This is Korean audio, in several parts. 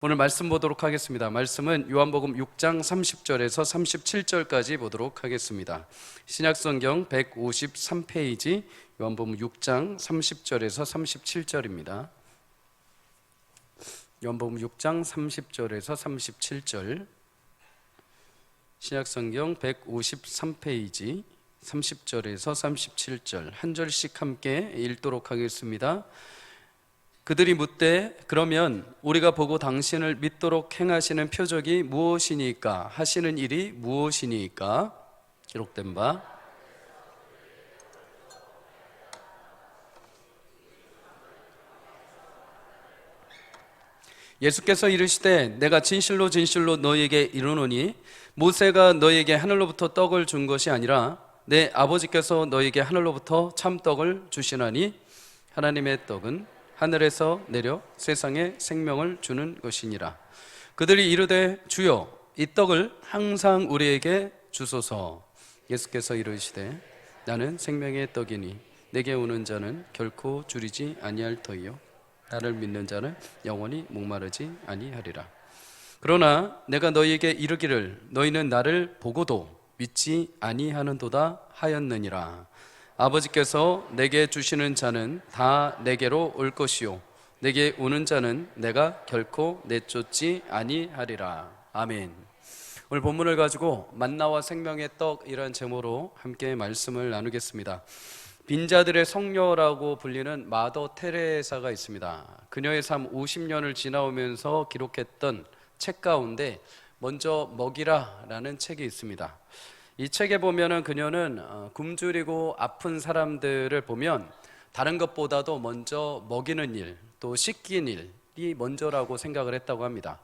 오늘 말씀 보도록 하겠습니다. 말씀은 요한복음 6장 30절에서 37절까지 보도록 하겠습니다. 신약성경 153페이지 요한복음 6장 30절에서 37절입니다. 요한복음 6장 30절에서 37절, 신약성경 153페이지 30절에서 37절 한 절씩 함께 읽도록 하겠습니다. 그들이 묻되 그러면 우리가 보고 당신을 믿도록 행하시는 표적이 무엇이니까? 하시는 일이 무엇이니까? 기록된 바 예수께서 이르시되 내가 진실로 진실로 너희에게 이르노니 모세가 너희에게 하늘로부터 떡을 준 것이 아니라 내 아버지께서 너희에게 하늘로부터 참떡을 주시나니 하나님의 떡은 하늘에서 내려 세상에 생명을 주는 것이니라. 그들이 이르되 주여 이 떡을 항상 우리에게 주소서. 예수께서 이르시되 나는 생명의 떡이니 내게 오는 자는 결코 줄이지 아니할 터이요 나를 믿는 자는 영원히 목마르지 아니하리라. 그러나 내가 너희에게 이르기를 너희는 나를 보고도 믿지 아니하는도다 하였느니라. 아버지께서 내게 주시는 자는 다 내게로 올 것이요 내게 오는 자는 내가 결코 내쫓지 아니하리라. 아멘. 오늘 본문을 가지고 만나와 생명의 떡이라는 제목으로 함께 말씀을 나누겠습니다. 빈자들의 성녀라고 불리는 마더 테레사가 있습니다. 그녀의 삶 50년을 지나오면서 기록했던 책 가운데 먼저 먹이라라는 책이 있습니다. 이 책에 보면은 그녀는 굶주리고 아픈 사람들을 보면 다른 것보다도 먼저 먹이는 일, 또 씻기는 일이 먼저라고 생각을 했다고 합니다.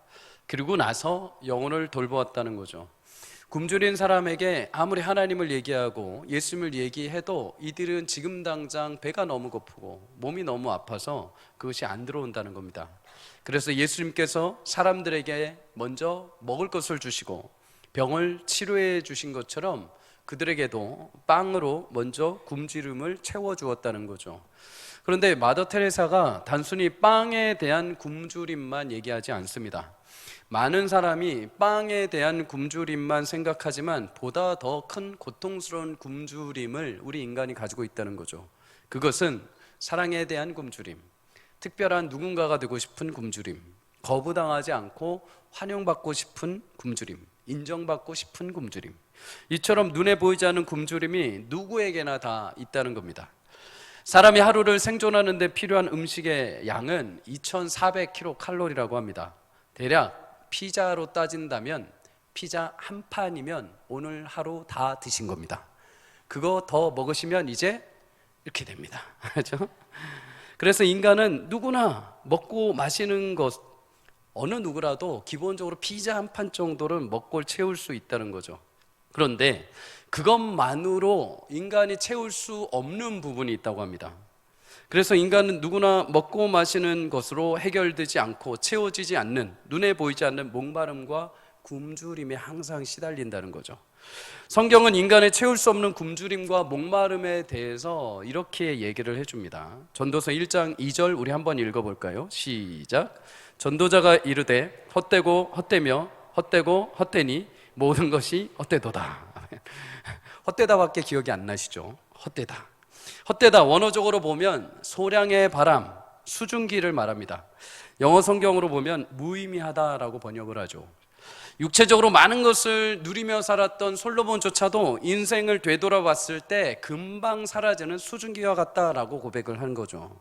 그리고 나서 영혼을 돌보았다는 거죠. 굶주린 사람에게 아무리 하나님을 얘기하고 예수님을 얘기해도 이들은 지금 당장 배가 너무 고프고 몸이 너무 아파서 그것이 안 들어온다는 겁니다. 그래서 예수님께서 사람들에게 먼저 먹을 것을 주시고 병을 치료해 주신 것처럼 그들에게도 빵으로 먼저 굶주림을 채워주었다는 거죠. 그런데 마더 테레사가 단순히 빵에 대한 굶주림만 얘기하지 않습니다. 많은 사람이 빵에 대한 굶주림만 생각하지만 보다 더 큰 고통스러운 굶주림을 우리 인간이 가지고 있다는 거죠. 그것은 사랑에 대한 굶주림, 특별한 누군가가 되고 싶은 굶주림, 거부당하지 않고 환영받고 싶은 굶주림, 인정받고 싶은 굶주림, 이처럼 눈에 보이지 않는 굶주림이 누구에게나 다 있다는 겁니다. 사람이 하루를 생존하는 데 필요한 음식의 양은 2400kcal라고 합니다. 대략 피자로 따진다면 피자 한 판이면 오늘 하루 다 드신 겁니다. 그거 더 먹으시면 이제 이렇게 됩니다. 그렇죠? 그래서 인간은 누구나 먹고 마시는 것, 어느 누구라도 기본적으로 피자 한 판 정도는 먹고 채울 수 있다는 거죠. 그런데 그것만으로 인간이 채울 수 없는 부분이 있다고 합니다. 그래서 인간은 누구나 먹고 마시는 것으로 해결되지 않고 채워지지 않는, 눈에 보이지 않는 목마름과 굶주림에 항상 시달린다는 거죠. 성경은 인간의 채울 수 없는 굶주림과 목마름에 대해서 이렇게 얘기를 해줍니다. 전도서 1장 2절 우리 한번 읽어볼까요? 시작. 전도자가 이르되 헛되고 헛되며 헛되고 헛되니 모든 것이 헛되도다. 헛되다밖에 기억이 안 나시죠? 헛되다. 헛되다 원어적으로 보면 소량의 바람, 수증기를 말합니다. 영어 성경으로 보면 무의미하다라고 번역을 하죠. 육체적으로 많은 것을 누리며 살았던 솔로몬조차도 인생을 되돌아봤을 때 금방 사라지는 수증기와 같다라고 고백을 한 거죠.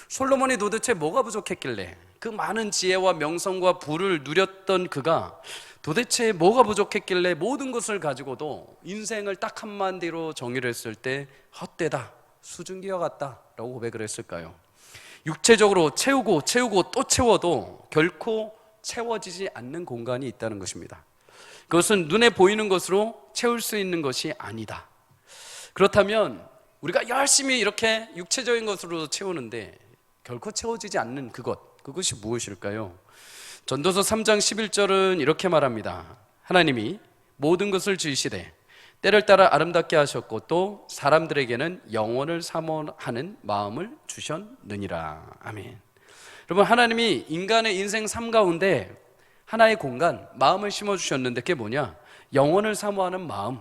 솔로몬이 도대체 뭐가 부족했길래 그 많은 지혜와 명성과 부를 누렸던 그가 도대체 뭐가 부족했길래 모든 것을 가지고도 인생을 딱 한마디로 정의를 했을 때 헛되다, 수증기와 같다라고 고백을 했을까요? 육체적으로 채우고 또 채워도 결코 채워지지 않는 공간이 있다는 것입니다. 그것은 눈에 보이는 것으로 채울 수 있는 것이 아니다. 그렇다면 우리가 열심히 이렇게 육체적인 것으로 채우는데 결코 채워지지 않는 그것이 무엇일까요? 전도서 3장 11절은 이렇게 말합니다. 하나님이 모든 것을 지으시되 때를 따라 아름답게 하셨고 또 사람들에게는 영원을 사모하는 마음을 주셨느니라. 아멘. 여러분, 하나님이 인간의 인생 삶 가운데 하나의 공간, 마음을 심어주셨는데 그게 뭐냐? 영혼을 사모하는 마음.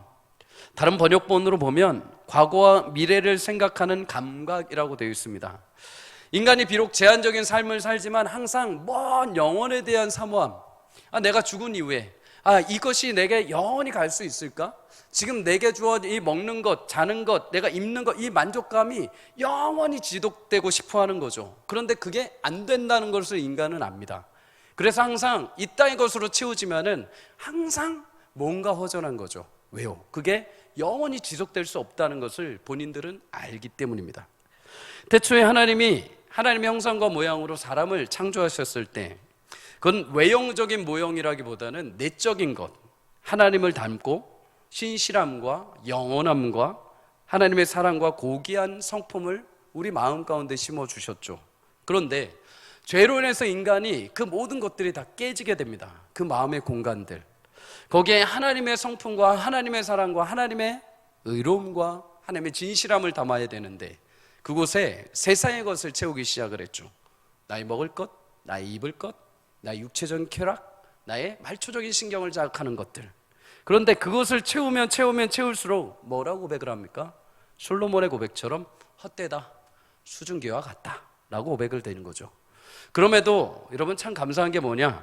다른 번역본으로 보면 과거와 미래를 생각하는 감각이라고 되어 있습니다. 인간이 비록 제한적인 삶을 살지만 항상 먼 영혼에 대한 사모함. 내가 죽은 이후에 이것이 내게 영원히 갈 수 있을까? 지금 내게 주어진 이 먹는 것, 자는 것, 내가 입는 것, 이 만족감이 영원히 지속되고 싶어 하는 거죠. 그런데 그게 안 된다는 것을 인간은 압니다. 그래서 항상 이 땅의 것으로 채워지면은 항상 뭔가 허전한 거죠. 왜요? 그게 영원히 지속될 수 없다는 것을 본인들은 알기 때문입니다. 태초에 하나님의 형상과 모양으로 사람을 창조하셨을 때 그건 외형적인 모형이라기보다는 내적인 것, 하나님을 닮고 신실함과 영원함과 하나님의 사랑과 고귀한 성품을 우리 마음 가운데 심어주셨죠. 그런데 죄로 인해서 인간이 그 모든 것들이 다 깨지게 됩니다. 그 마음의 공간들, 거기에 하나님의 성품과 하나님의 사랑과 하나님의 의로움과 하나님의 진실함을 담아야 되는데 그곳에 세상의 것을 채우기 시작을 했죠. 나의 먹을 것, 나의 입을 것, 나의 육체적인 쾌락, 나의 말초적인 신경을 자극하는 것들. 그런데 그것을 채우면 채울수록 뭐라고 고백을 합니까? 솔로몬의 고백처럼 헛되다, 수증기와 같다 라고 고백을 되는 거죠. 그럼에도 여러분 참 감사한 게 뭐냐,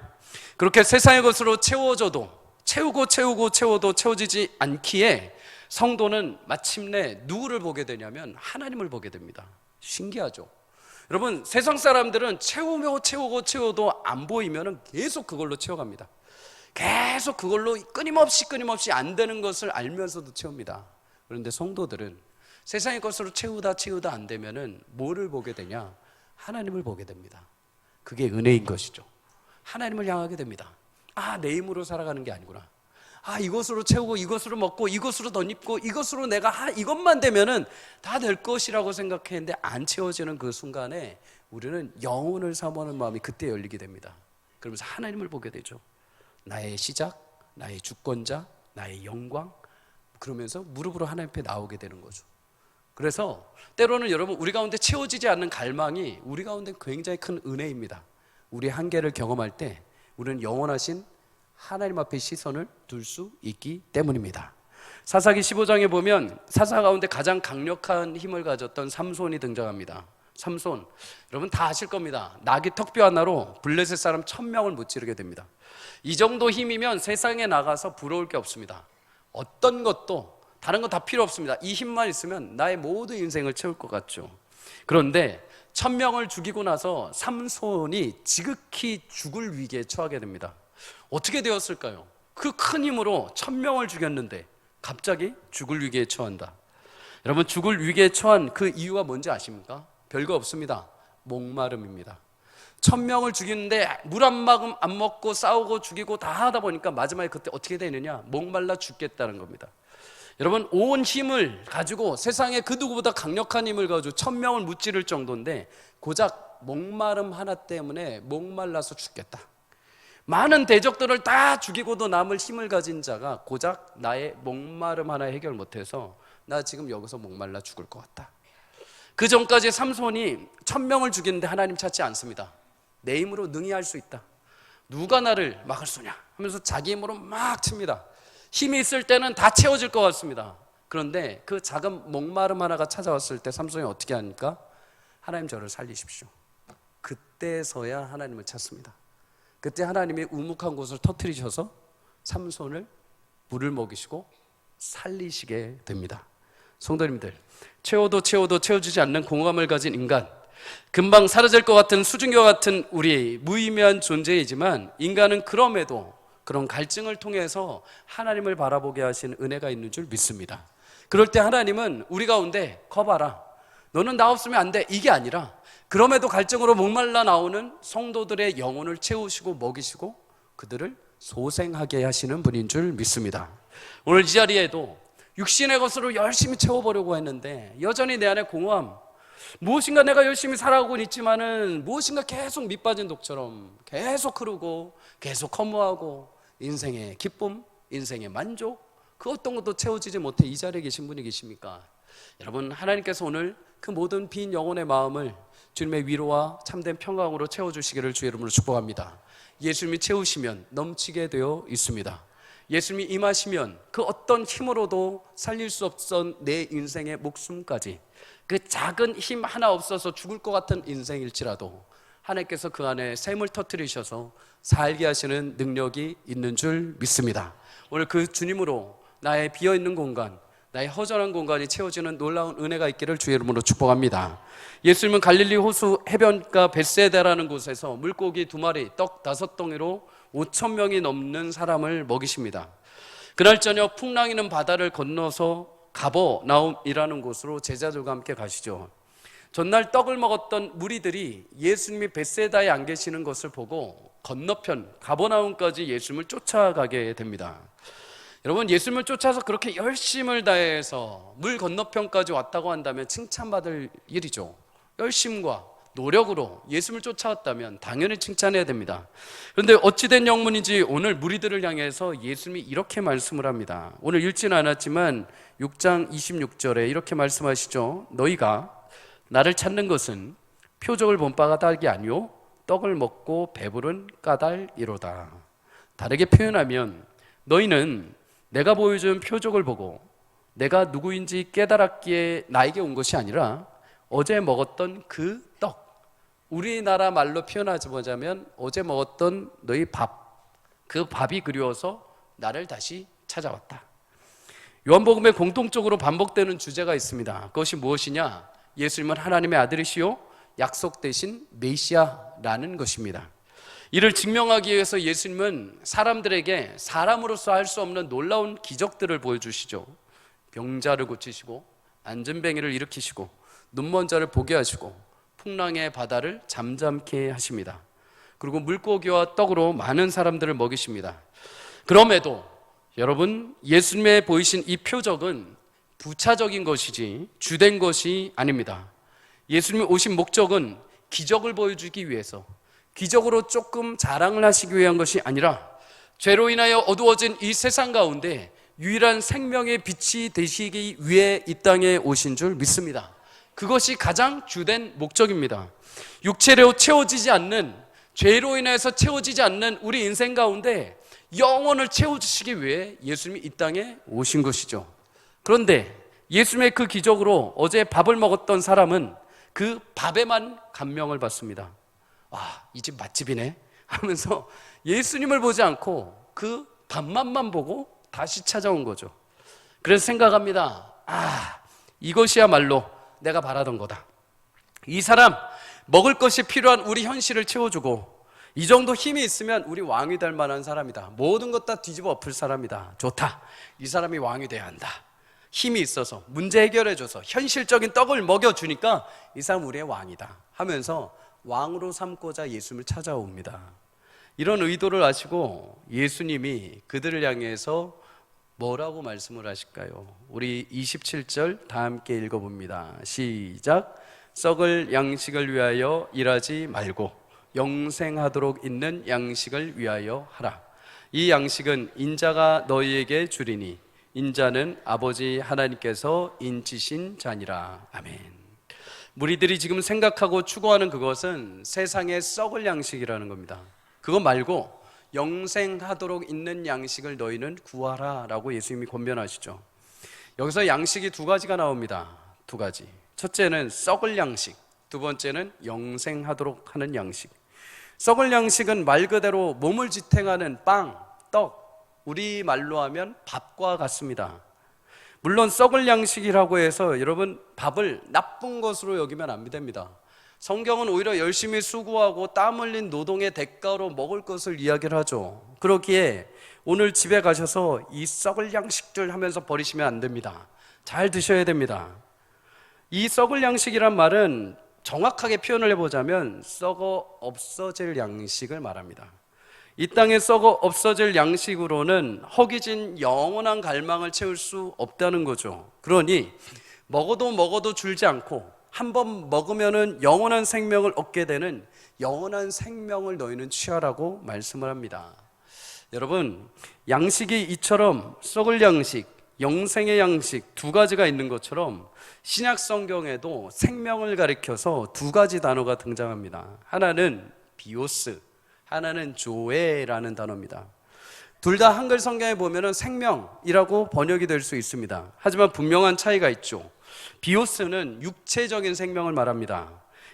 그렇게 세상의 것으로 채워져도 채워도 채워지지 않기에 성도는 마침내 누구를 보게 되냐면 하나님을 보게 됩니다. 신기하죠? 여러분, 세상 사람들은 채워도 안 보이면 계속 그걸로 채워갑니다. 계속 그걸로 끊임없이 안 되는 것을 알면서도 채웁니다. 그런데 성도들은 세상의 것으로 채우다 안 되면은 뭐를 보게 되냐? 하나님을 보게 됩니다. 그게 은혜인 것이죠. 하나님을 향하게 됩니다. 내 힘으로 살아가는 게 아니구나. 이것으로 채우고 이것으로 먹고 이것으로 덧입고 이것으로 내가 이것만 되면은 다 될 것이라고 생각했는데 안 채워지는 그 순간에 우리는 영혼을 사모하는 마음이 그때 열리게 됩니다. 그러면서 하나님을 보게 되죠. 나의 시작, 나의 주권자, 나의 영광, 그러면서 무릎으로 하나님 앞에 나오게 되는 거죠. 그래서 때로는 여러분, 우리 가운데 채워지지 않는 갈망이 우리 가운데 굉장히 큰 은혜입니다. 우리의 한계를 경험할 때 우리는 영원하신 하나님 앞에 시선을 둘 수 있기 때문입니다. 사사기 15장에 보면 사사 가운데 가장 강력한 힘을 가졌던 삼손이 등장합니다. 삼손, 여러분 다 아실 겁니다. 나귀 턱뼈 하나로 블레셋 사람 1000명을 무찌르게 됩니다. 이 정도 힘이면 세상에 나가서 부러울 게 없습니다. 어떤 것도 다른 거 다 필요 없습니다. 이 힘만 있으면 나의 모든 인생을 채울 것 같죠. 그런데 1000명을 죽이고 나서 삼손이 지극히 죽을 위기에 처하게 됩니다. 어떻게 되었을까요? 그 큰 힘으로 1000명을 죽였는데 갑자기 죽을 위기에 처한다. 여러분, 죽을 위기에 처한 그 이유가 뭔지 아십니까? 별거 없습니다. 목마름입니다. 1000명을 죽이는데 물 한 모금 안 먹고 싸우고 죽이고 다 하다 보니까 마지막에 그때 어떻게 되느냐? 목말라 죽겠다는 겁니다. 여러분, 온 힘을 가지고 세상에 그 누구보다 강력한 힘을 가지고 1000명을 무찌를 정도인데 고작 목마름 하나 때문에 목말라서 죽겠다. 많은 대적들을 다 죽이고도 남을 힘을 가진 자가 고작 나의 목마름 하나 해결 못해서 나 지금 여기서 목말라 죽을 것 같다. 그 전까지 삼손이 1000명을 죽이는데 하나님 찾지 않습니다. 내 힘으로 능히 할 수 있다. 누가 나를 막을 수냐 하면서 자기 힘으로 막 칩니다. 힘이 있을 때는 다 채워질 것 같습니다. 그런데 그 작은 목마름 하나가 찾아왔을 때 삼손이 어떻게 하니까? 하나님 저를 살리십시오. 그때서야 하나님을 찾습니다. 그때 하나님이 우묵한 곳을 터뜨리셔서 삼손을 물을 먹이시고 살리시게 됩니다. 성도님들, 채워도 채워지지 않는 공허감을 가진 인간, 금방 사라질 것 같은 수증기와 같은 우리 무의미한 존재이지만 인간은 그럼에도 그런 갈증을 통해서 하나님을 바라보게 하신 은혜가 있는 줄 믿습니다. 그럴 때 하나님은 우리 가운데 거봐라, 너는 나 없으면 안 돼, 이게 아니라 그럼에도 갈증으로 목말라 나오는 성도들의 영혼을 채우시고 먹이시고 그들을 소생하게 하시는 분인 줄 믿습니다. 오늘 이 자리에도 육신의 것으로 열심히 채워보려고 했는데 여전히 내 안에 공허함, 무엇인가 내가 열심히 살아가고 있지만은 무엇인가 계속 밑빠진 독처럼 계속 흐르고 계속 허무하고 인생의 기쁨, 인생의 만족, 그 어떤 것도 채워지지 못해 이 자리에 계신 분이 계십니까? 여러분, 하나님께서 오늘 그 모든 빈 영혼의 마음을 주님의 위로와 참된 평강으로 채워주시기를 주의 이름으로 축복합니다. 예수님이 채우시면 넘치게 되어 있습니다. 예수님이 임하시면 그 어떤 힘으로도 살릴 수 없던 내 인생의 목숨까지, 그 작은 힘 하나 없어서 죽을 것 같은 인생일지라도 하나님께서 그 안에 샘을 터뜨리셔서 살게 하시는 능력이 있는 줄 믿습니다. 오늘 그 주님으로 나의 비어있는 공간, 나의 허전한 공간이 채워지는 놀라운 은혜가 있기를 주의 이름으로 축복합니다. 예수님은 갈릴리 호수 해변가 벳세다라는 곳에서 물고기 2마리, 떡 5덩이로 5,000명이 넘는 사람을 먹이십니다. 그날 저녁 풍랑이는 바다를 건너서 가버나움이라는 곳으로 제자들과 함께 가시죠. 전날 떡을 먹었던 무리들이 예수님이 벳세다에 안 계시는 것을 보고 건너편 가버나움까지 예수님을 쫓아가게 됩니다. 여러분, 예수님을 쫓아서 그렇게 열심을 다해서 물 건너편까지 왔다고 한다면 칭찬받을 일이죠. 열심과 노력으로 예수님을 쫓아왔다면 당연히 칭찬해야 됩니다. 그런데 어찌된 영문인지 오늘 무리들을 향해서 예수님이 이렇게 말씀을 합니다. 오늘 읽지는 않았지만 6장 26절에 이렇게 말씀하시죠. 너희가 나를 찾는 것은 표적을 본 바가 다르게 아니요 떡을 먹고 배부른 까닭이로다. 다르게 표현하면 너희는 내가 보여준 표적을 보고 내가 누구인지 깨달았기에 나에게 온 것이 아니라 어제 먹었던 그 떡, 우리나라 말로 표현하지 보자면 어제 먹었던 너희 밥, 그 밥이 그리워서 나를 다시 찾아왔다. 요한복음에 공통적으로 반복되는 주제가 있습니다. 그것이 무엇이냐? 예수님은 하나님의 아들이시요 약속되신 메시아라는 것입니다. 이를 증명하기 위해서 예수님은 사람들에게 사람으로서 할 수 없는 놀라운 기적들을 보여주시죠. 병자를 고치시고 안전뱅이를 일으키시고 눈먼 자를 보게 하시고 풍랑의 바다를 잠잠케 하십니다. 그리고 물고기와 떡으로 많은 사람들을 먹이십니다. 그럼에도 여러분, 예수님의 보이신 이 표적은 부차적인 것이지 주된 것이 아닙니다. 예수님이 오신 목적은 기적을 보여주기 위해서, 기적으로 조금 자랑을 하시기 위한 것이 아니라 죄로 인하여 어두워진 이 세상 가운데 유일한 생명의 빛이 되시기 위해 이 땅에 오신 줄 믿습니다. 그것이 가장 주된 목적입니다. 육체로 채워지지 않는, 죄로 인해서 채워지지 않는 우리 인생 가운데 영혼을 채워주시기 위해 예수님이 이 땅에 오신 것이죠. 그런데 예수님의 그 기적으로 어제 밥을 먹었던 사람은 그 밥에만 감명을 받습니다. 이 집 맛집이네 하면서 예수님을 보지 않고 그 밥맛만 보고 다시 찾아온 거죠. 그래서 생각합니다. 이것이야말로 내가 바라던 거다. 이 사람 먹을 것이 필요한 우리 현실을 채워주고 이 정도 힘이 있으면 우리 왕이 될 만한 사람이다. 모든 것 다 뒤집어 엎을 사람이다. 좋다. 이 사람이 왕이 돼야 한다. 힘이 있어서 문제 해결해줘서 현실적인 떡을 먹여주니까 이 사람 우리의 왕이다 하면서 왕으로 삼고자 예수님을 찾아옵니다. 이런 의도를 아시고 예수님이 그들을 향해서 뭐라고 말씀을 하실까요? 우리 27절 다 함께 읽어봅니다. 시작. 썩을 양식을 위하여 일하지 말고 영생하도록 있는 양식을 위하여 하라. 이 양식은 인자가 너희에게 주리니 인자는 아버지 하나님께서 인치신 자니라. 아멘. 무리들이 지금 생각하고 추구하는 그것은 세상의 썩을 양식이라는 겁니다. 그거 말고 영생하도록 있는 양식을 너희는 구하라 라고 예수님이 권면하시죠. 여기서 양식이 2가지가 나옵니다. 2가지. 첫째는 썩을 양식, 두 번째는 영생하도록 하는 양식. 썩을 양식은 말 그대로 몸을 지탱하는 빵, 떡, 우리말로 하면 밥과 같습니다. 물론 썩을 양식이라고 해서 여러분 밥을 나쁜 것으로 여기면 안 됩니다. 성경은 오히려 열심히 수고하고 땀 흘린 노동의 대가로 먹을 것을 이야기를 하죠. 그렇기에 오늘 집에 가셔서 이 썩을 양식들 하면서 버리시면 안 됩니다. 잘 드셔야 됩니다. 이 썩을 양식이란 말은 정확하게 표현을 해보자면 썩어 없어질 양식을 말합니다. 이 땅에 썩어 없어질 양식으로는 허기진 영원한 갈망을 채울 수 없다는 거죠. 그러니 먹어도 줄지 않고 한번 먹으면은 영원한 생명을 얻게 되는 영원한 생명을 너희는 취하라고 말씀을 합니다. 여러분, 양식이 이처럼 썩을 양식, 영생의 양식 두 가지가 있는 것처럼 신약 성경에도 생명을 가리켜서 두 가지 단어가 등장합니다. 하나는 비오스, 하나는 조에라는 단어입니다. 둘 다 한글 성경에 보면은 생명이라고 번역이 될 수 있습니다. 하지만 분명한 차이가 있죠. 비오스는 육체적인 생명을 말합니다.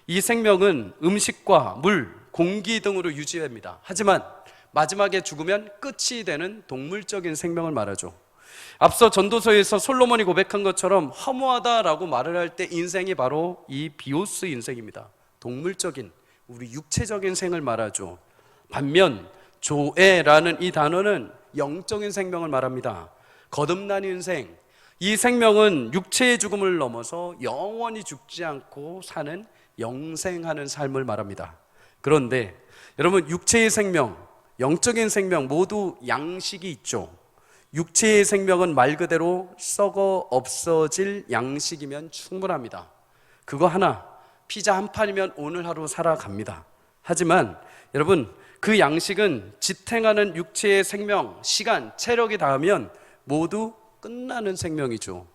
이 생명은 음식과 물, 공기 등으로 유지됩니다. 하지만 마지막에 죽으면 끝이 되는 동물적인 생명을 말하죠. 앞서 전도서에서 솔로몬이 고백한 것처럼 허무하다라고 말을 할 때 인생이 바로 이 비오스 인생입니다. 동물적인, 우리 육체적인 생을 말하죠. 반면 조에라는 이 단어는 영적인 생명을 말합니다. 거듭난 인생, 이 생명은 육체의 죽음을 넘어서 영원히 죽지 않고 사는 영생하는 삶을 말합니다. 그런데 여러분, 육체의 생명, 영적인 생명 모두 양식이 있죠. 육체의 생명은 말 그대로 썩어 없어질 양식이면 충분합니다. 그거 하나, 피자 한 판이면 오늘 하루 살아갑니다. 하지만 여러분, 그 양식은 지탱하는 육체의 생명, 시간, 체력이 닿으면 모두 끝나는 생명이죠.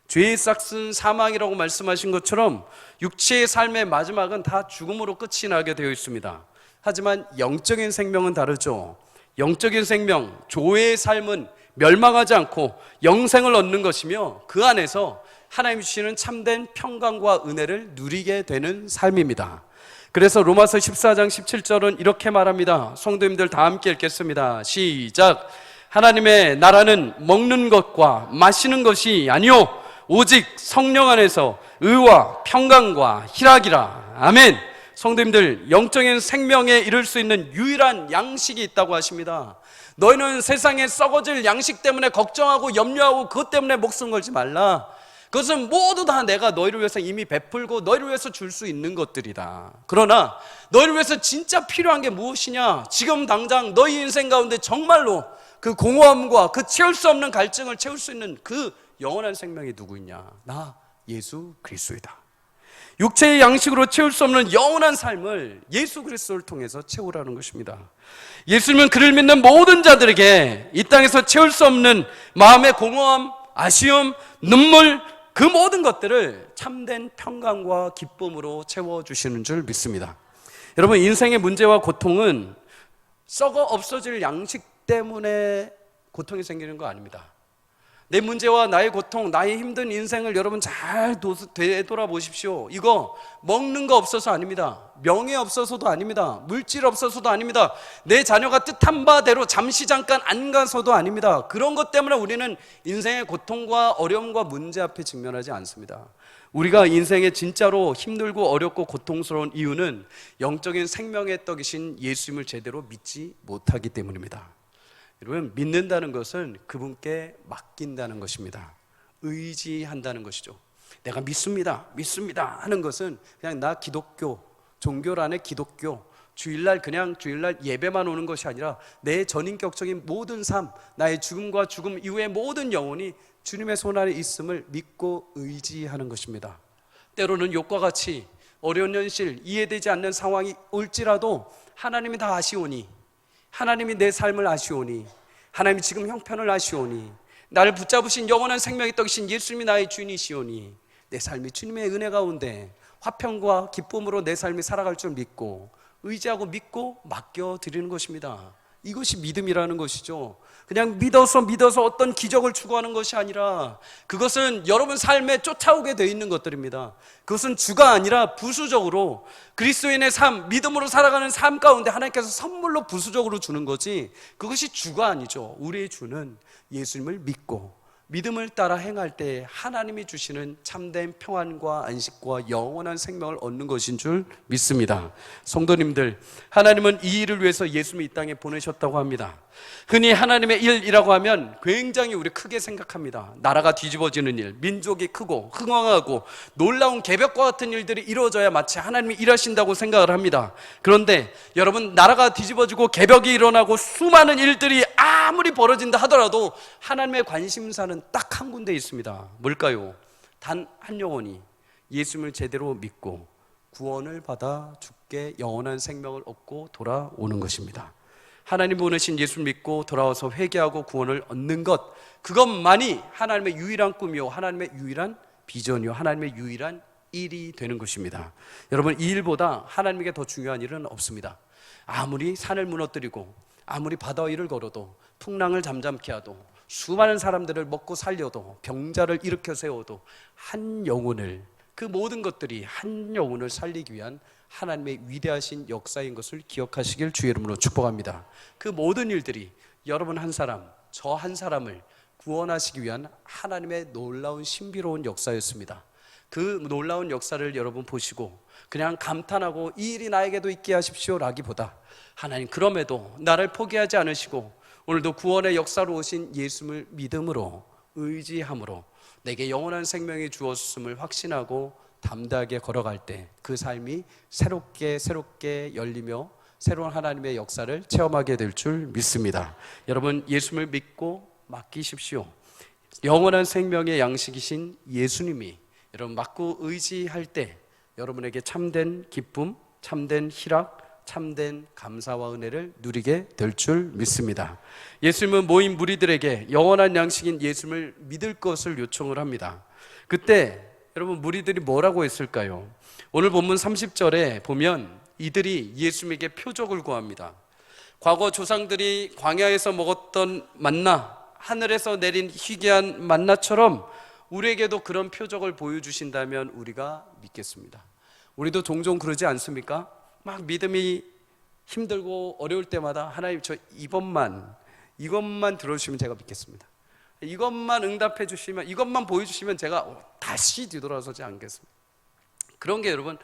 죄의 싹은 사망이라고 말씀하신 것처럼 육체의 삶의 마지막은 다 죽음으로 끝이 나게 되어 있습니다. 하지만 영적인 생명은 다르죠. 영적인 생명, 조의 삶은 멸망하지 않고 영생을 얻는 것이며 그 안에서 하나님 주시는 참된 평강과 은혜를 누리게 되는 삶입니다. 그래서 로마서 14장 17절은 이렇게 말합니다. 성도님들 다 함께 읽겠습니다. 시작. 하나님의 나라는 먹는 것과 마시는 것이 아니요 오직 성령 안에서 의와 평강과 희락이라. 아멘. 성도님들, 영적인 생명에 이를 수 있는 유일한 양식이 있다고 하십니다. 너희는 세상에 썩어질 양식 때문에 걱정하고 염려하고 그것 때문에 목숨 걸지 말라. 그것은 모두 다 내가 너희를 위해서 이미 베풀고 너희를 위해서 줄 수 있는 것들이다. 그러나 너희를 위해서 진짜 필요한 게 무엇이냐? 지금 당장 너희 인생 가운데 정말로 그 공허함과 그 채울 수 없는 갈증을 채울 수 있는 그 영원한 생명이 누구이냐? 나 예수 그리스도이다. 육체의 양식으로 채울 수 없는 영원한 삶을 예수 그리스도를 통해서 채우라는 것입니다. 예수님은 그를 믿는 모든 자들에게 이 땅에서 채울 수 없는 마음의 공허함, 아쉬움, 눈물, 그 모든 것들을 참된 평강과 기쁨으로 채워주시는 줄 믿습니다. 여러분, 인생의 문제와 고통은 썩어 없어질 양식 때문에 고통이 생기는 거 아닙니다. 내 문제와 나의 고통, 나의 힘든 인생을 여러분 잘 되돌아보십시오. 이거 먹는 거 없어서 아닙니다. 명예 없어서도 아닙니다. 물질 없어서도 아닙니다. 내 자녀가 뜻한 바대로 잠시 잠깐 안 가서도 아닙니다. 그런 것 때문에 우리는 인생의 고통과 어려움과 문제 앞에 직면하지 않습니다. 우리가 인생에 진짜로 힘들고 어렵고 고통스러운 이유는 영적인 생명의 떡이신 예수님을 제대로 믿지 못하기 때문입니다. 여러분, 믿는다는 것은 그분께 맡긴다는 것입니다. 의지한다는 것이죠. 내가 믿습니다 하는 것은 그냥 나 기독교, 종교란의 기독교, 주일날 그냥 주일날 예배만 오는 것이 아니라 내 전인격적인 모든 삶, 나의 죽음과 죽음 이후의 모든 영혼이 주님의 손 안에 있음을 믿고 의지하는 것입니다. 때로는 욕과 같이 어려운 현실, 이해되지 않는 상황이 올지라도 하나님이 다 아시오니, 하나님이 내 삶을 아시오니, 하나님이 지금 형편을 아시오니, 나를 붙잡으신 영원한 생명의 떡이신 예수님이 나의 주인이시오니 내 삶이 주님의 은혜 가운데 화평과 기쁨으로 내 삶이 살아갈 줄 믿고 의지하고 믿고 맡겨드리는 것입니다. 이것이 믿음이라는 것이죠. 그냥 믿어서 어떤 기적을 추구하는 것이 아니라 그것은 여러분 삶에 쫓아오게 되어 있는 것들입니다. 그것은 주가 아니라 부수적으로 그리스도인의 삶, 믿음으로 살아가는 삶 가운데 하나님께서 선물로 부수적으로 주는 거지, 그것이 주가 아니죠. 우리의 주는 예수님을 믿고 믿음을 따라 행할 때 하나님이 주시는 참된 평안과 안식과 영원한 생명을 얻는 것인 줄 믿습니다. 성도님들, 하나님은 이 일을 위해서 예수님을 이 땅에 보내셨다고 합니다. 흔히 하나님의 일이라고 하면 굉장히 우리 크게 생각합니다. 나라가 뒤집어지는 일, 민족이 크고 흥왕하고 놀라운 개벽과 같은 일들이 이루어져야 마치 하나님이 일하신다고 생각을 합니다. 그런데 여러분, 나라가 뒤집어지고 개벽이 일어나고 수많은 일들이 아무리 벌어진다 하더라도 하나님의 관심사는 딱 한 군데 있습니다. 뭘까요? 단 한 영혼이 예수님을 제대로 믿고 구원을 받아 주께 영원한 생명을 얻고 돌아오는 것입니다. 하나님 보내신 예수를 믿고 돌아와서 회개하고 구원을 얻는 것, 그것만이 하나님의 유일한 꿈이요, 하나님의 유일한 비전이요, 하나님의 유일한 일이 되는 것입니다. 여러분, 이 일보다 하나님에게 더 중요한 일은 없습니다. 아무리 산을 무너뜨리고 아무리 바다 위를 걸어도 풍랑을 잠잠케 하도 수많은 사람들을 먹고 살려도 병자를 일으켜 세워도 한 영혼을, 그 모든 것들이 한 영혼을 살리기 위한 하나님의 위대하신 역사인 것을 기억하시길 주의 이름으로 축복합니다. 그 모든 일들이 여러분 한 사람, 저 한 사람을 구원하시기 위한 하나님의 놀라운 신비로운 역사였습니다. 그 놀라운 역사를 여러분 보시고 그냥 감탄하고 이 일이 나에게도 있게 하십시오 라기보다, 하나님 그럼에도 나를 포기하지 않으시고 오늘도 구원의 역사로 오신 예수를 믿음으로, 의지함으로 내게 영원한 생명이 주었음을 확신하고 담대하게 걸어갈 때 그 삶이 새롭게 열리며 새로운 하나님의 역사를 체험하게 될 줄 믿습니다. 여러분, 예수를 믿고 맡기십시오. 영원한 생명의 양식이신 예수님이 여러분 맡고 의지할 때 여러분에게 참된 기쁨, 참된 희락, 참된 감사와 은혜를 누리게 될 줄 믿습니다. 예수님은 모인 무리들에게 영원한 양식인 예수를 믿을 것을 요청을 합니다. 그때 여러분 무리들이 뭐라고 했을까요? 오늘 본문 30절에 보면 이들이 예수님에게 표적을 구합니다. 과거 조상들이 광야에서 먹었던 만나, 하늘에서 내린 희귀한 만나처럼 우리에게도 그런 표적을 보여주신다면 우리가 믿겠습니다. 우리도 종종 그러지 않습니까? 막 믿음이 힘들고 어려울 때마다 하나님 저 이것만 들어주시면 제가 믿겠습니다. 이것만 응답해 주시면, 이것만 보여주시면 제가 다시 뒤돌아서지 않겠습니다. 그런 게 여러분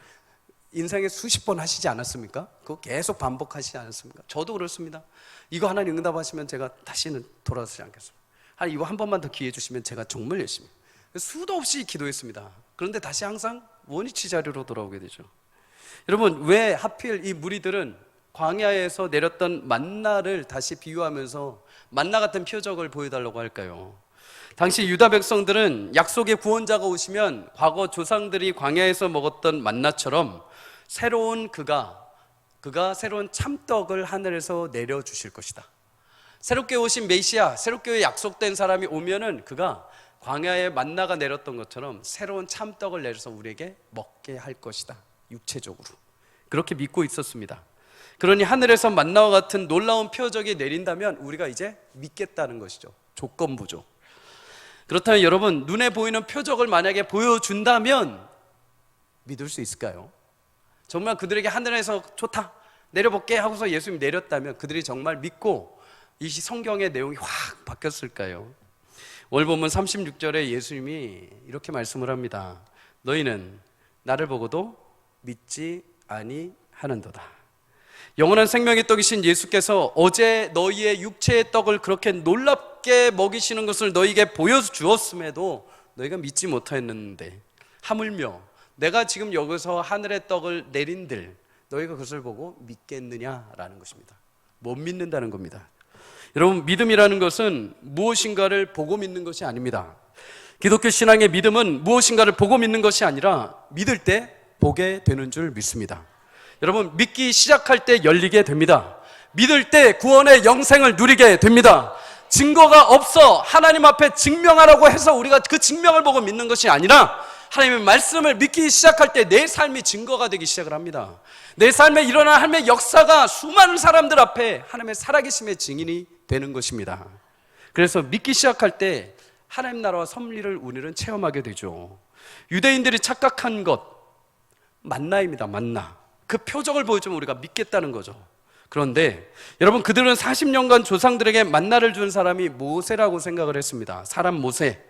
인생에 수십 번 하시지 않았습니까? 그거 계속 반복하시지 않았습니까? 저도 그렇습니다. 이거 하나님 응답하시면 제가 다시는 돌아서지 않겠습니다. 하나님 이거 한 번만 더 기회 주시면 제가 정말 열심히, 수도 없이 기도했습니다. 그런데 다시 항상 원위치 자리로 돌아오게 되죠. 여러분, 왜 하필 이 무리들은 광야에서 내렸던 만나를 다시 비유하면서 만나 같은 표적을 보여달라고 할까요? 당시 유다 백성들은 약속의 구원자가 오시면 과거 조상들이 광야에서 먹었던 만나처럼 새로운 그가 새로운 참떡을 하늘에서 내려주실 것이다. 새롭게 오신 메시아, 새롭게 약속된 사람이 오면은 그가 광야에 만나가 내렸던 것처럼 새로운 참떡을 내려서 우리에게 먹게 할 것이다. 육체적으로 그렇게 믿고 있었습니다. 그러니 하늘에서 만나와 같은 놀라운 표적이 내린다면 우리가 이제 믿겠다는 것이죠. 조건부죠. 그렇다면 여러분, 눈에 보이는 표적을 만약에 보여준다면 믿을 수 있을까요? 정말 그들에게 하늘에서 좋다, 내려볼게 하고서 예수님이 내렸다면 그들이 정말 믿고 이 성경의 내용이 확 바뀌었을까요? 오늘 본문 36절에 예수님이 이렇게 말씀을 합니다. 너희는 나를 보고도 믿지 아니하는도다. 영원한 생명의 떡이신 예수께서 어제 너희의 육체의 떡을 그렇게 놀랍게 먹이시는 것을 너희에게 보여주었음에도 너희가 믿지 못하였는데, 하물며 내가 지금 여기서 하늘의 떡을 내린들 너희가 그것을 보고 믿겠느냐라는 것입니다. 못 믿는다는 겁니다. 여러분, 믿음이라는 것은 무엇인가를 보고 믿는 것이 아닙니다. 기독교 신앙의 믿음은 무엇인가를 보고 믿는 것이 아니라 믿을 때 보게 되는 줄 믿습니다. 여러분, 믿기 시작할 때 열리게 됩니다. 믿을 때 구원의 영생을 누리게 됩니다. 증거가 없어 하나님 앞에 증명하라고 해서 우리가 그 증명을 보고 믿는 것이 아니라 하나님의 말씀을 믿기 시작할 때 내 삶이 증거가 되기 시작을 합니다. 내 삶에 일어난 하나님의 역사가 수많은 사람들 앞에 하나님의 살아계심의 증인이 되는 것입니다. 그래서 믿기 시작할 때 하나님 나라와 섭리를 우리는 체험하게 되죠. 유대인들이 착각한 것, 만나입니다. 만나. 그 표적을 보여주면 우리가 믿겠다는 거죠. 그런데 여러분, 그들은 40년간 조상들에게 만나를 준 사람이 모세라고 생각을 했습니다. 사람 모세.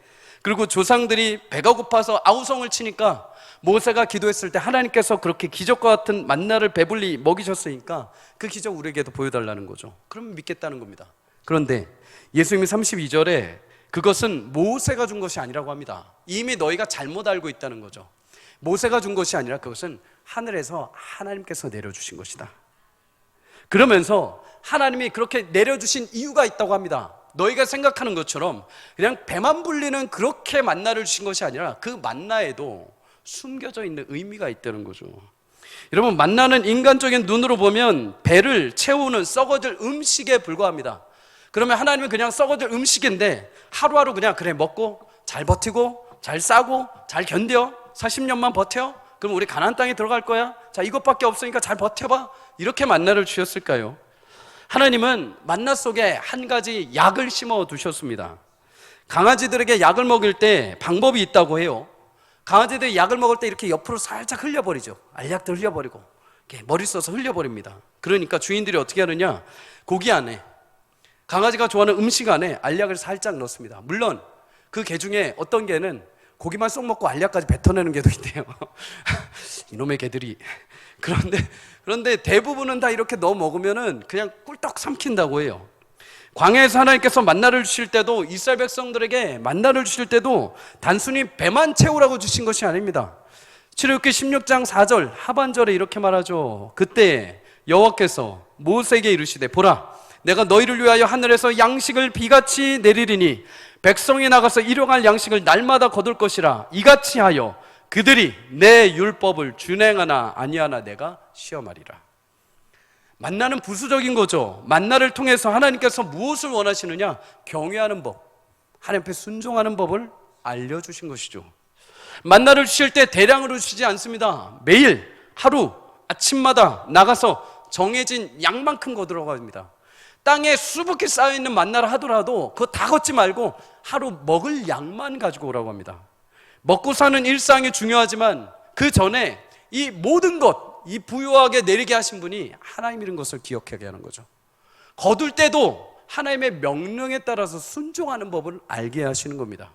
그리고 조상들이 배가 고파서 아우성을 치니까 모세가 기도했을 때 하나님께서 그렇게 기적과 같은 만나를 배불리 먹이셨으니까 그 기적 우리에게도 보여달라는 거죠. 그러면 믿겠다는 겁니다. 그런데 예수님이 32절에 그것은 모세가 준 것이 아니라고 합니다. 이미 너희가 잘못 알고 있다는 거죠. 모세가 준 것이 아니라 그것은 하늘에서 하나님께서 내려주신 것이다. 그러면서 하나님이 그렇게 내려주신 이유가 있다고 합니다. 너희가 생각하는 것처럼 그냥 배만 불리는 그렇게 만나를 주신 것이 아니라 그 만나에도 숨겨져 있는 의미가 있다는 거죠. 여러분, 만나는 인간적인 눈으로 보면 배를 채우는 썩어질 음식에 불과합니다. 그러면 하나님은 그냥 썩어질 음식인데 하루하루 그냥 그래 먹고 잘 버티고 잘 싸고 잘 견뎌 40년만 버텨? 그럼 우리 가나안 땅에 들어갈 거야? 자, 이것밖에 없으니까 잘 버텨봐. 이렇게 만나를 주셨을까요? 하나님은 만나 속에 한 가지 약을 심어 두셨습니다. 강아지들에게 약을 먹일 때 방법이 있다고 해요. 강아지들이 약을 먹을 때 이렇게 옆으로 살짝 흘려버리죠. 알약들 흘려버리고 이렇게 머리 써서 흘려버립니다. 그러니까 주인들이 어떻게 하느냐, 고기 안에, 강아지가 좋아하는 음식 안에 알약을 살짝 넣습니다. 물론 그 개 중에 어떤 개는 고기만 쏙 먹고 알약까지 뱉어내는 개도 있대요. 이놈의 개들이. 그런데 대부분은 다 이렇게 넣어 먹으면은 그냥 꿀떡 삼킨다고 해요. 광야에서 하나님께서 만나를 주실 때도, 이스라엘 백성들에게 만나를 주실 때도 단순히 배만 채우라고 주신 것이 아닙니다. 출애굽기 16장 4절 하반절에 이렇게 말하죠. 그때 여호와께서 모세에게 이르시되 보라, 내가 너희를 위하여 하늘에서 양식을 비같이 내리리니 백성이 나가서 일용할 양식을 날마다 거둘 것이라. 이같이 하여 그들이 내 율법을 준행하나 아니하나 내가 시험하리라. 만나는 부수적인 거죠. 만나를 통해서 하나님께서 무엇을 원하시느냐? 경외하는 법, 하나님 앞에 순종하는 법을 알려주신 것이죠. 만나를 주실 때 대량으로 주시지 않습니다. 매일 하루 아침마다 나가서 정해진 양만큼 거두러 갑니다. 땅에 수북히 쌓여있는 만나를 하더라도 그거 다 걷지 말고 하루 먹을 양만 가지고 오라고 합니다. 먹고 사는 일상이 중요하지만 그 전에 이 모든 것, 이 부유하게 내리게 하신 분이 하나님이라는 것을 기억하게 하는 거죠. 거둘 때도 하나님의 명령에 따라서 순종하는 법을 알게 하시는 겁니다.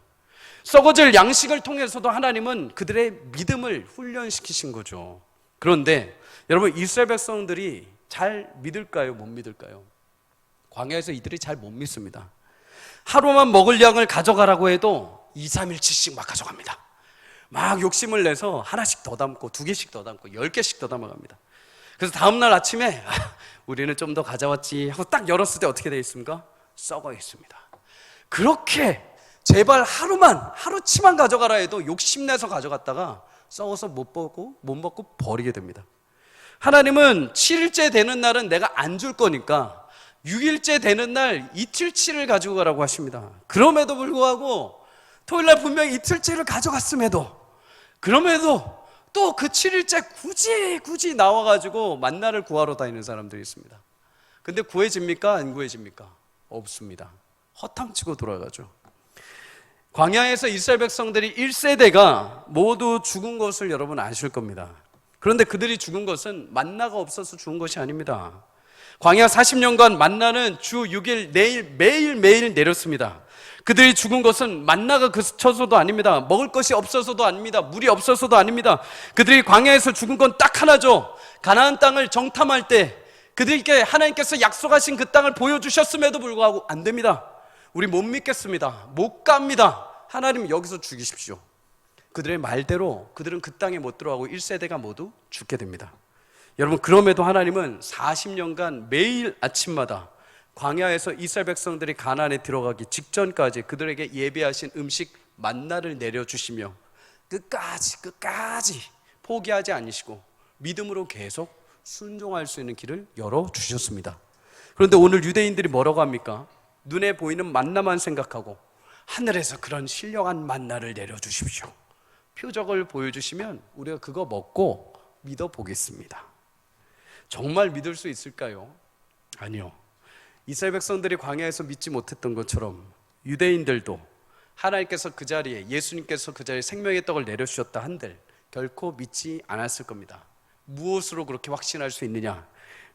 썩어질 양식을 통해서도 하나님은 그들의 믿음을 훈련시키신 거죠. 그런데 여러분, 이스라엘 백성들이 잘 믿을까요? 못 믿을까요? 광야에서 이들이 잘 못 믿습니다. 하루만 먹을 양을 가져가라고 해도 2, 3일치씩 막 가져갑니다. 막 욕심을 내서 하나씩 더 담고 2개씩 더 담고 10개씩 더 담아갑니다. 그래서 다음날 아침에 우리는 좀 더 가져왔지 하고 딱 열었을 때 어떻게 되어 있습니까? 썩어 있습니다. 그렇게 제발 하루치만 가져가라 해도 욕심내서 가져갔다가 썩어서 못 먹고 버리게 됩니다. 하나님은 7일째 되는 날은 내가 안 줄 거니까 6일째 되는 날 이틀치를 가지고 가라고 하십니다. 그럼에도 불구하고 토요일날 분명히 이틀치를 가져갔음에도, 그럼에도 또 그 7일째 굳이 나와가지고 만나를 구하러 다니는 사람들이 있습니다. 근데 구해집니까? 안 구해집니까? 없습니다. 허탕치고 돌아가죠. 광야에서 이스라엘 백성들이 1세대가 모두 죽은 것을 여러분 아실 겁니다. 그런데 그들이 죽은 것은 만나가 없어서 죽은 것이 아닙니다. 광야 40년간 만나는 주 6일 매일 내렸습니다. 그들이 죽은 것은 만나가 그쳐서도 아닙니다. 먹을 것이 없어서도 아닙니다. 물이 없어서도 아닙니다. 그들이 광야에서 죽은 건 딱 하나죠. 가나안 땅을 정탐할 때 그들에게 하나님께서 약속하신 그 땅을 보여주셨음에도 불구하고 안 됩니다. 우리 못 믿겠습니다. 못 갑니다. 하나님 여기서 죽이십시오. 그들의 말대로 그들은 그 땅에 못 들어가고 1세대가 모두 죽게 됩니다. 여러분, 그럼에도 하나님은 40년간 매일 아침마다 광야에서 이스라엘 백성들이 가나안에 들어가기 직전까지 그들에게 예배하신 음식 만나를 내려주시며 끝까지 포기하지 않으시고 믿음으로 계속 순종할 수 있는 길을 열어주셨습니다. 그런데 오늘 유대인들이 뭐라고 합니까? 눈에 보이는 만나만 생각하고 하늘에서 그런 신령한 만나를 내려주십시오. 표적을 보여주시면 우리가 그거 먹고 믿어보겠습니다. 정말 믿을 수 있을까요? 아니요. 이스라엘 백성들이 광야에서 믿지 못했던 것처럼 유대인들도 하나님께서 그 자리에, 예수님께서 그 자리에 생명의 떡을 내려주셨다 한들 결코 믿지 않았을 겁니다. 무엇으로 그렇게 확신할 수 있느냐?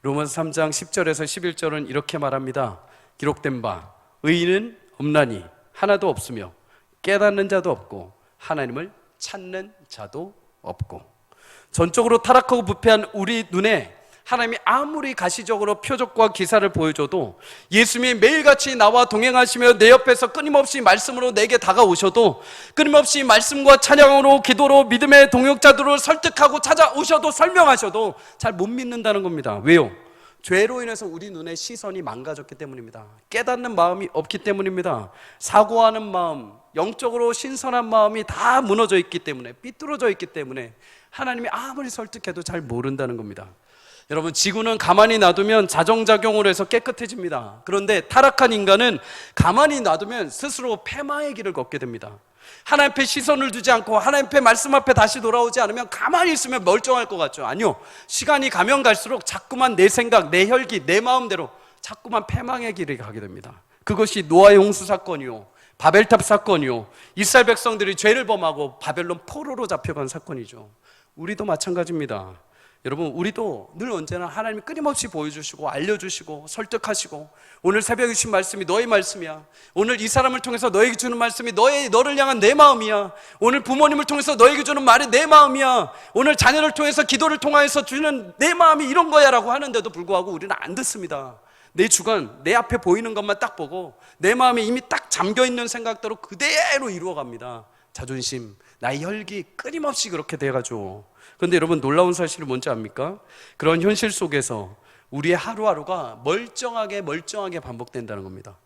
로마서 3장 10절에서 11절은 이렇게 말합니다. 기록된 바 의인은 없나니 하나도 없으며 깨닫는 자도 없고 하나님을 찾는 자도 없고. 전적으로 타락하고 부패한 우리 눈에 하나님이 아무리 가시적으로 표적과 기사를 보여줘도, 예수님이 매일같이 나와 동행하시며 내 옆에서 끊임없이 말씀으로 내게 다가오셔도, 끊임없이 말씀과 찬양으로 기도로 믿음의 동역자들을 설득하고 찾아오셔도 설명하셔도 잘 못 믿는다는 겁니다. 왜요? 죄로 인해서 우리 눈의 시선이 망가졌기 때문입니다. 깨닫는 마음이 없기 때문입니다. 사고하는 마음, 영적으로 신선한 마음이 다 무너져 있기 때문에, 삐뚤어져 있기 때문에 하나님이 아무리 설득해도 잘 모른다는 겁니다. 여러분, 지구는 가만히 놔두면 자정작용을 해서 깨끗해집니다. 그런데 타락한 인간은 가만히 놔두면 스스로 패망의 길을 걷게 됩니다. 하나님 앞에 시선을 두지 않고 하나님 앞에 말씀 앞에 다시 돌아오지 않으면 가만히 있으면 멀쩡할 것 같죠? 아니요, 시간이 가면 갈수록 자꾸만 내 생각, 내 혈기, 내 마음대로 자꾸만 패망의 길을 가게 됩니다. 그것이 노아의 홍수 사건이요, 바벨탑 사건이요, 이스라엘 백성들이 죄를 범하고 바벨론 포로로 잡혀간 사건이죠. 우리도 마찬가지입니다. 여러분, 우리도 늘 언제나 하나님이 끊임없이 보여주시고 알려주시고 설득하시고, 오늘 새벽에 주신 말씀이 너의 말씀이야, 오늘 이 사람을 통해서 너에게 주는 말씀이 너를 향한 내 마음이야, 오늘 부모님을 통해서 너에게 주는 말이 내 마음이야, 오늘 자녀를 통해서 기도를 통하여서 주는 내 마음이 이런 거야 라고 하는데도 불구하고 우리는 안 듣습니다. 내 주관, 내 앞에 보이는 것만 딱 보고 내 마음이 이미 딱 잠겨있는 생각대로 그대로 이루어갑니다. 자존심, 나의 혈기 끊임없이 그렇게 돼가지고. 그런데 여러분, 놀라운 사실이 뭔지 압니까? 그런 현실 속에서 우리의 하루하루가 멀쩡하게 반복된다는 겁니다.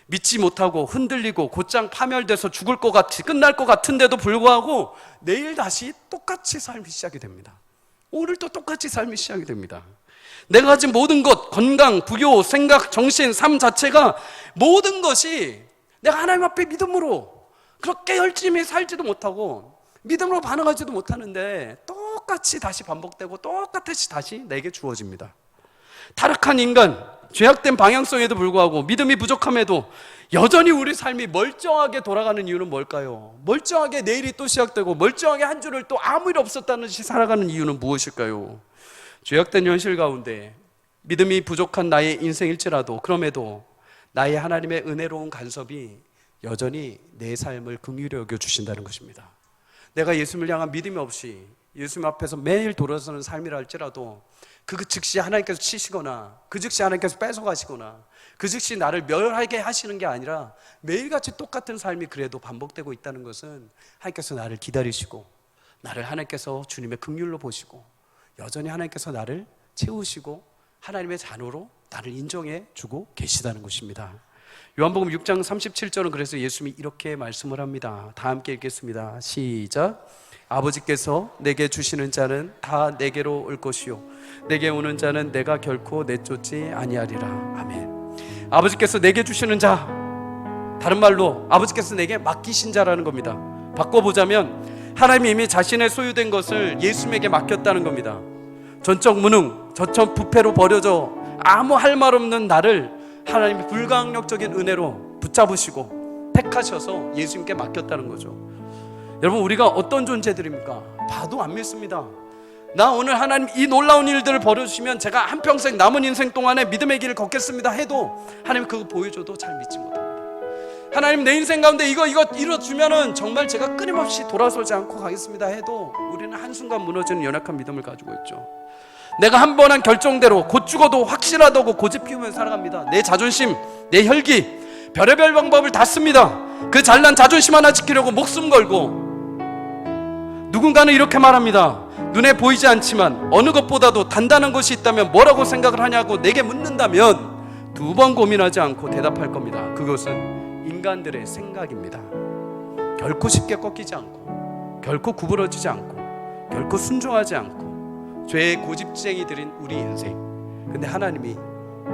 믿지 못하고 흔들리고 곧장 파멸돼서 죽을 것 같이 끝날 것 같은데도 불구하고 내일 다시 똑같이 삶이 시작이 됩니다. 오늘 또 똑같이 삶이 시작이 됩니다. 내가 가진 모든 것, 건강, 부요, 생각, 정신, 삶 자체가 모든 것이 내가 하나님 앞에 믿음으로 그렇게 열심히 살지도 못하고 믿음으로 반응하지도 못하는데 똑같이 다시 반복되고 똑같이 다시 내게 주어집니다. 타락한 인간, 죄악된 방향성에도 불구하고 믿음이 부족함에도 여전히 우리 삶이 멀쩡하게 돌아가는 이유는 뭘까요? 멀쩡하게 내일이 또 시작되고 멀쩡하게 한 주를 또 아무 일 없었다는 듯이 살아가는 이유는 무엇일까요? 죄악된 현실 가운데 믿음이 부족한 나의 인생일지라도 그럼에도 나의 하나님의 은혜로운 간섭이 여전히 내 삶을 긍휼히 여겨주신다는 것입니다. 내가 예수님을 향한 믿음이 없이 예수님 앞에서 매일 돌아서는 삶이라 할지라도 그 즉시 하나님께서 치시거나 그 즉시 하나님께서 뺏어가시거나 그 즉시 나를 멸하게 하시는 게 아니라 매일같이 똑같은 삶이 그래도 반복되고 있다는 것은 하나님께서 나를 기다리시고 나를 하나님께서 주님의 긍휼로 보시고 여전히 하나님께서 나를 채우시고 하나님의 자녀로 나를 인정해 주고 계시다는 것입니다. 요한복음 6장 37절은 그래서 예수님이 이렇게 말씀을 합니다. 다 함께 읽겠습니다. 시작. 아버지께서 내게 주시는 자는 다 내게로 올 것이요 내게 오는 자는 내가 결코 내쫓지 아니하리라. 아멘. 아버지께서 내게 주시는 자, 다른 말로 아버지께서 내게 맡기신 자라는 겁니다. 바꿔보자면 하나님이 이미 자신의 소유된 것을 예수님에게 맡겼다는 겁니다. 전적 무능, 저처럼 부패로 버려져 아무 할 말 없는 나를 하나님이 불가항력적인 은혜로 붙잡으시고 택하셔서 예수님께 맡겼다는 거죠. 여러분, 우리가 어떤 존재들입니까? 봐도 안 믿습니다. 나 오늘 하나님 이 놀라운 일들을 벌여주시면 제가 한평생 남은 인생 동안에 믿음의 길을 걷겠습니다 해도 하나님 그거 보여줘도 잘 믿지 못합니다. 하나님 내 인생 가운데 이거 이뤄주면은 정말 제가 끊임없이 돌아서지 않고 가겠습니다 해도 우리는 한순간 무너지는 연약한 믿음을 가지고 있죠. 내가 한 번 한 결정대로 곧 죽어도 확실하다고 고집 피우면서 살아갑니다. 내 자존심, 내 혈기, 별의별 방법을 다 씁니다. 그 잘난 자존심 하나 지키려고 목숨 걸고. 누군가는 이렇게 말합니다. 눈에 보이지 않지만 어느 것보다도 단단한 것이 있다면 뭐라고 생각을 하냐고 내게 묻는다면 2번 고민하지 않고 대답할 겁니다. 그것은 인간들의 생각입니다. 결코 쉽게 꺾이지 않고 결코 구부러지지 않고 결코 순종하지 않고 죄의 고집쟁이들인 우리 인생. 근데 하나님이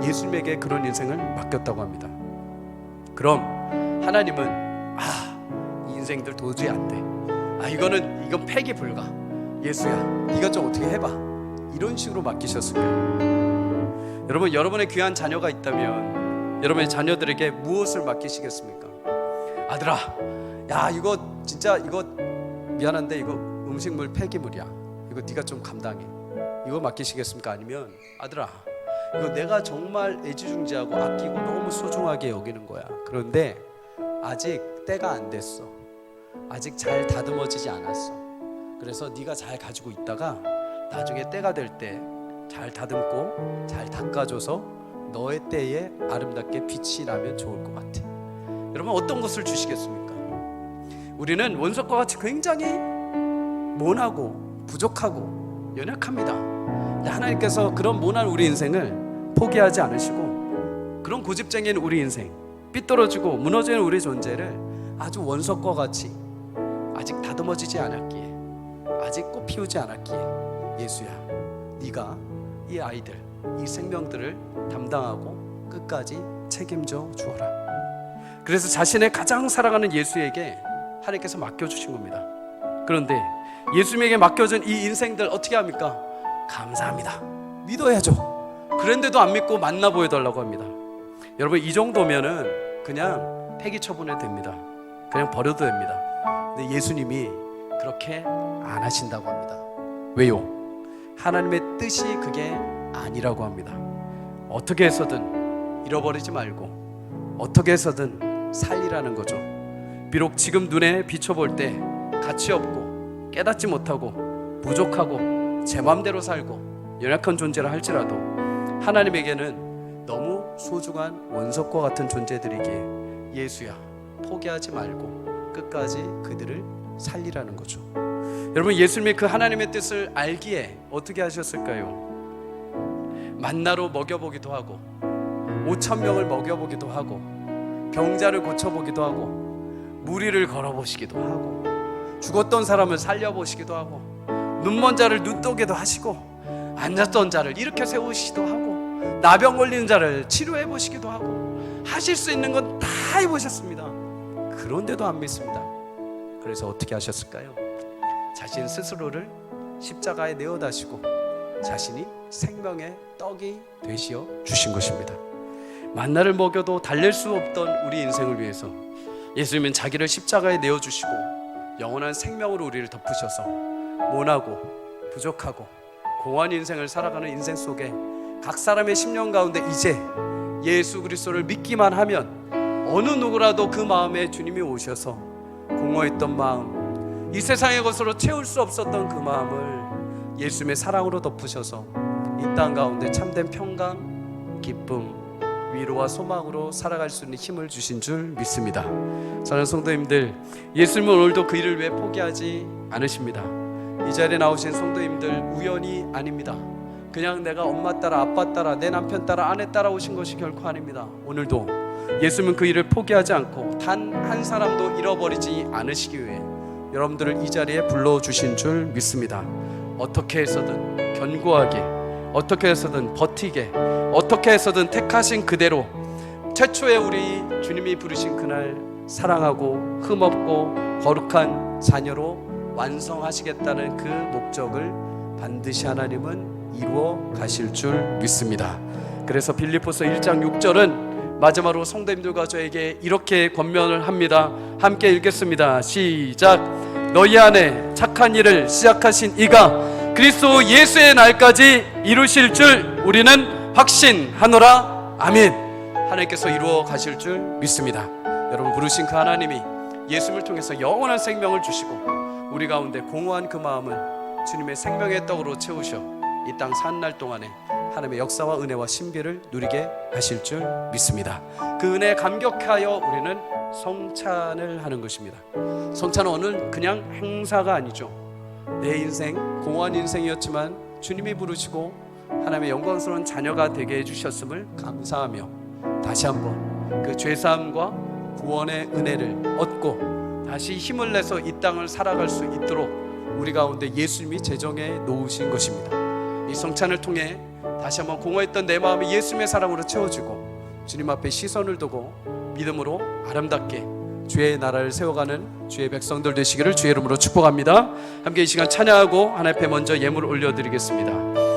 예수님에게 그런 인생을 맡겼다고 합니다. 그럼 하나님은 이 인생들 도저히 안 돼. 이건 폐기 불가. 예수야, 네가 좀 어떻게 해봐. 이런 식으로 맡기셨을 거예요. 여러분, 여러분의 귀한 자녀가 있다면 여러분의 자녀들에게 무엇을 맡기시겠습니까? 아들아, 야 이거 진짜 이거 미안한데 이거 음식물 폐기물이야. 이거 네가 좀 감당해. 이거 맡기시겠습니까? 아니면 아들아, 이거 내가 정말 애지중지하고 아끼고 너무 소중하게 여기는 거야. 그런데 아직 때가 안 됐어. 아직 잘 다듬어지지 않았어. 그래서 네가 잘 가지고 있다가 나중에 때가 될 때 잘 다듬고 잘 닦아줘서 너의 때에 아름답게 빛이 나면 좋을 것 같아. 여러분, 어떤 것을 주시겠습니까? 우리는 원석과 같이 굉장히 모나고 부족하고 연약합니다. 하나님께서 그런 모난 우리 인생을 포기하지 않으시고 그런 고집쟁이인 우리 인생, 삐뚤어지고 무너지는 우리 존재를 아주 원석과 같이 아직 다듬어지지 않았기에, 아직 꽃 피우지 않았기에 예수야, 네가 이 아이들, 이 생명들을 담당하고 끝까지 책임져 주어라. 그래서 자신의 가장 사랑하는 예수에게 하나님께서 맡겨주신 겁니다. 그런데 예수님에게 맡겨준 이 인생들 어떻게 합니까? 감사합니다, 믿어야죠. 그런데도 안 믿고 만나보여 달라고 합니다. 여러분, 이 정도면은 그냥 폐기 처분해도 됩니다. 그냥 버려도 됩니다. 근데 예수님이 그렇게 안 하신다고 합니다. 왜요? 하나님의 뜻이 그게 아니라고 합니다. 어떻게 해서든 잃어버리지 말고 어떻게 해서든 살리라는 거죠. 비록 지금 눈에 비춰볼 때 가치 없고 깨닫지 못하고 부족하고 제 맘대로 살고 연약한 존재라 할지라도 하나님에게는 너무 소중한 원석과 같은 존재들이기에 예수야, 포기하지 말고 끝까지 그들을 살리라는 거죠. 여러분, 예수님이 그 하나님의 뜻을 알기에 어떻게 하셨을까요? 만나로 먹여보기도 하고 5,000명을 먹여보기도 하고 병자를 고쳐보기도 하고 무리를 걸어보시기도 하고 죽었던 사람을 살려보시기도 하고 눈먼 자를 눈떠게도 하시고 앉았던 자를 일으켜 세우시기도 하고 나병 걸리는 자를 치료해 보시기도 하고 하실 수 있는 건 다 해보셨습니다. 그런데도 안 믿습니다. 그래서 어떻게 하셨을까요? 자신 스스로를 십자가에 내어다시고 자신이 생명의 떡이 되시어 주신 것입니다. 만나를 먹여도 달랠 수 없던 우리 인생을 위해서 예수님은 자기를 십자가에 내어주시고 영원한 생명으로 우리를 덮으셔서 모나고 부족하고 공허한 인생을 살아가는 인생 속에 각 사람의 심령 가운데 이제 예수 그리스도를 믿기만 하면 어느 누구라도 그 마음에 주님이 오셔서 공허했던 마음, 이 세상의 것으로 채울 수 없었던 그 마음을 예수님의 사랑으로 덮으셔서 이 땅 가운데 참된 평강, 기쁨, 위로와 소망으로 살아갈 수 있는 힘을 주신 줄 믿습니다. 사랑하는 성도님들, 예수님은 오늘도 그 일을 왜 포기하지 않으십니다. 이 자리에 나오신 성도님들 우연이 아닙니다. 그냥 내가 엄마 따라 아빠 따라 내 남편 따라 아내 따라 오신 것이 결코 아닙니다. 오늘도 예수님은 그 일을 포기하지 않고 단 한 사람도 잃어버리지 않으시기 위해 여러분들을 이 자리에 불러주신 줄 믿습니다. 어떻게 해서든 견고하게, 어떻게 해서든 버티게, 어떻게 해서든 택하신 그대로 최초에 우리 주님이 부르신 그날 사랑하고 흠없고 거룩한 자녀로 완성하시겠다는 그 목적을 반드시 하나님은 이루어 가실 줄 믿습니다. 그래서 빌립보서 1장 6절은 마지막으로 성도님들과 저에게 이렇게 권면을 합니다. 함께 읽겠습니다. 시작. 너희 안에 착한 일을 시작하신 이가 그리스도 예수의 날까지 이루실 줄 우리는 확신하노라. 아멘. 하나님께서 이루어 가실 줄 믿습니다. 여러분, 부르신 그 하나님이 예수님을 통해서 영원한 생명을 주시고 우리 가운데 공허한 그 마음을 주님의 생명의 떡으로 채우셔 이 땅 사는 날 동안에 하나님의 역사와 은혜와 신비를 누리게 하실 줄 믿습니다. 그 은혜에 감격하여 우리는 성찬을 하는 것입니다. 성찬은 오늘 그냥 행사가 아니죠. 내 인생, 공허한 인생이었지만 주님이 부르시고 하나님의 영광스러운 자녀가 되게 해주셨음을 감사하며 다시 한번 그 죄사함과 구원의 은혜를 얻고 다시 힘을 내서 이 땅을 살아갈 수 있도록 우리 가운데 예수님이 제정해 놓으신 것입니다. 이 성찬을 통해 다시 한번 공허했던 내 마음이 예수님의 사랑으로 채워지고 주님 앞에 시선을 두고 믿음으로 아름답게 주의 나라를 세워가는 주의 백성들 되시기를 주의 이름으로 축복합니다. 함께 이 시간 찬양하고 하나님 앞에 먼저 예물을 올려드리겠습니다.